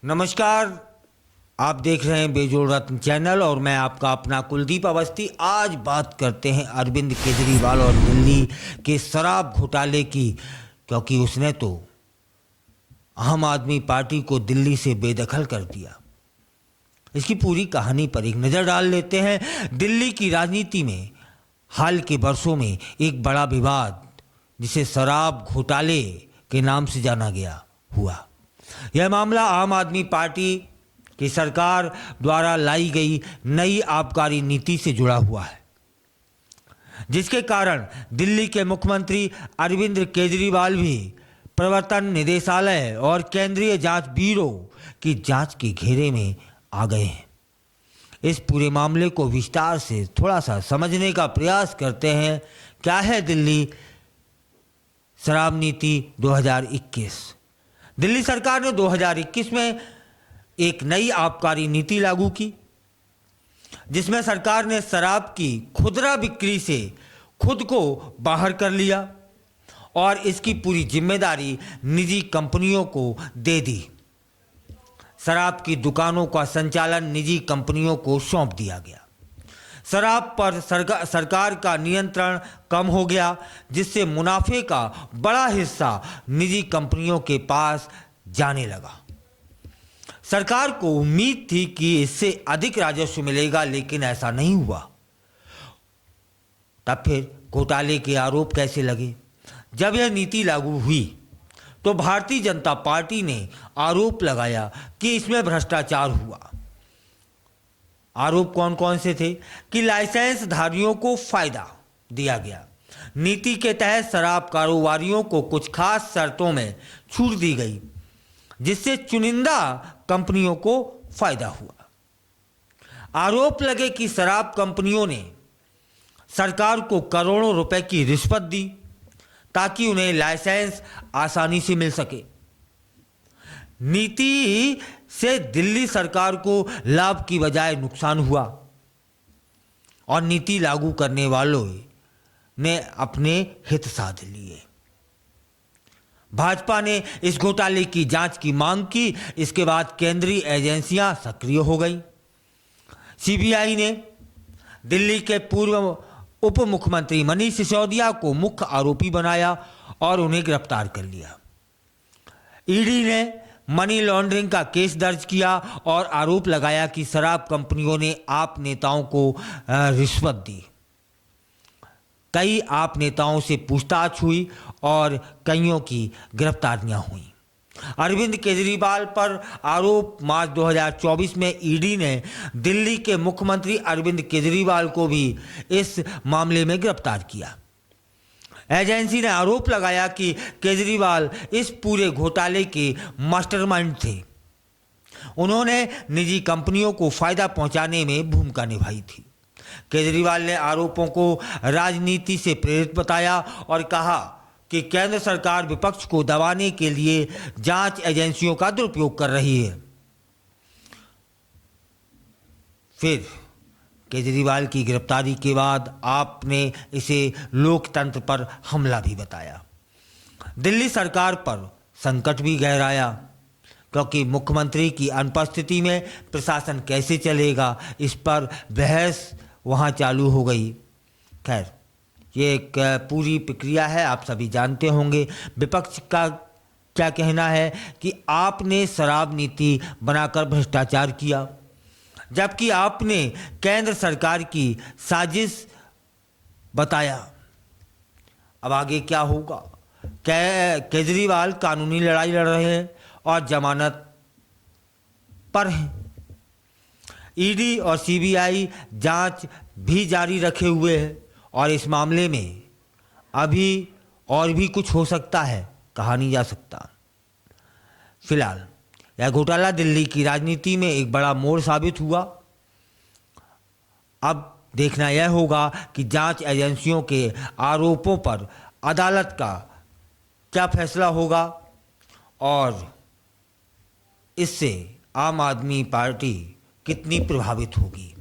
नमस्कार, आप देख रहे हैं बेजोड़ रत्न चैनल और मैं आपका अपना कुलदीप अवस्थी। आज बात करते हैं अरविंद केजरीवाल और दिल्ली के शराब घोटाले की, क्योंकि उसने तो आम आदमी पार्टी को दिल्ली से बेदखल कर दिया। इसकी पूरी कहानी पर एक नज़र डाल लेते हैं। दिल्ली की राजनीति में हाल के वर्षों में एक बड़ा विवाद, जिसे शराब घोटाले के नाम से जाना गया, हुआ। यह मामला आम आदमी पार्टी की सरकार द्वारा लाई गई नई आबकारी नीति से जुड़ा हुआ है, जिसके कारण दिल्ली के मुख्यमंत्री अरविंद केजरीवाल भी प्रवर्तन निदेशालय और केंद्रीय जांच ब्यूरो की जांच के घेरे में आ गए हैं। इस पूरे मामले को विस्तार से थोड़ा सा समझने का प्रयास करते हैं। क्या है दिल्ली शराब नीति 2021? दिल्ली सरकार ने 2021 में एक नई आबकारी नीति लागू की, जिसमें सरकार ने शराब की खुदरा बिक्री से खुद को बाहर कर लिया और इसकी पूरी जिम्मेदारी निजी कंपनियों को दे दी। शराब की दुकानों का संचालन निजी कंपनियों को सौंप दिया गया। शराब पर सरकार का नियंत्रण कम हो गया, जिससे मुनाफे का बड़ा हिस्सा निजी कंपनियों के पास जाने लगा। सरकार को उम्मीद थी कि इससे अधिक राजस्व मिलेगा, लेकिन ऐसा नहीं हुआ। तब फिर घोटाले के आरोप कैसे लगे? जब यह नीति लागू हुई तो भारतीय जनता पार्टी ने आरोप लगाया कि इसमें भ्रष्टाचार हुआ। आरोप कौन कौन से थे? कि लाइसेंस धारियों को फायदा दिया गया, नीति के तहत शराब कारोबारियों को कुछ खास शर्तों में छूट दी गई, जिससे चुनिंदा कंपनियों को फायदा हुआ। आरोप लगे कि शराब कंपनियों ने सरकार को करोड़ों रुपए की रिश्वत दी ताकि उन्हें लाइसेंस आसानी से मिल सके। नीति से दिल्ली सरकार को लाभ की बजाय नुकसान हुआ और नीति लागू करने वालों ने अपने हित साध लिए। भाजपा ने इस घोटाले की जांच की मांग की। इसके बाद केंद्रीय एजेंसियां सक्रिय हो गई। सीबीआई ने दिल्ली के पूर्व उप मुख्यमंत्री मनीष सिसोदिया को मुख्य आरोपी बनाया और उन्हें गिरफ्तार कर लिया। ईडी ने मनी लॉन्ड्रिंग का केस दर्ज किया और आरोप लगाया कि शराब कंपनियों ने आप नेताओं को रिश्वत दी। कई आप नेताओं से पूछताछ हुई और कईयों की गिरफ्तारियां हुई। अरविंद केजरीवाल पर आरोप मार्च 2024 में ईडी ने दिल्ली के मुख्यमंत्री अरविंद केजरीवाल को भी इस मामले में गिरफ्तार किया। एजेंसी ने आरोप लगाया कि केजरीवाल इस पूरे घोटाले के मास्टरमाइंड थे। उन्होंने निजी कंपनियों को फायदा पहुंचाने में भूमिका निभाई थी। केजरीवाल ने आरोपों को राजनीति से प्रेरित बताया और कहा कि केंद्र सरकार विपक्ष को दबाने के लिए जांच एजेंसियों का दुरुपयोग कर रही है। फिर केजरीवाल की गिरफ्तारी के बाद आपने इसे लोकतंत्र पर हमला भी बताया। दिल्ली सरकार पर संकट भी गहराया, क्योंकि मुख्यमंत्री की अनुपस्थिति में प्रशासन कैसे चलेगा, इस पर बहस वहाँ चालू हो गई। खैर, ये एक पूरी प्रक्रिया है, आप सभी जानते होंगे। विपक्ष का क्या कहना है कि आपने शराब नीति बनाकर भ्रष्टाचार किया, जबकि आपने केंद्र सरकार की साजिश बताया। अब आगे क्या होगा? केजरीवाल कानूनी लड़ाई लड़ रहे हैं और जमानत पर हैं। ईडी और सीबीआई जांच भी जारी रखे हुए हैं और इस मामले में अभी और भी कुछ हो सकता है, कहा नहीं जा सकता। फिलहाल यह घोटाला दिल्ली की राजनीति में एक बड़ा मोड़ साबित हुआ। अब देखना यह होगा कि जांच एजेंसियों के आरोपों पर अदालत का क्या फैसला होगा और इससे आम आदमी पार्टी कितनी प्रभावित होगी।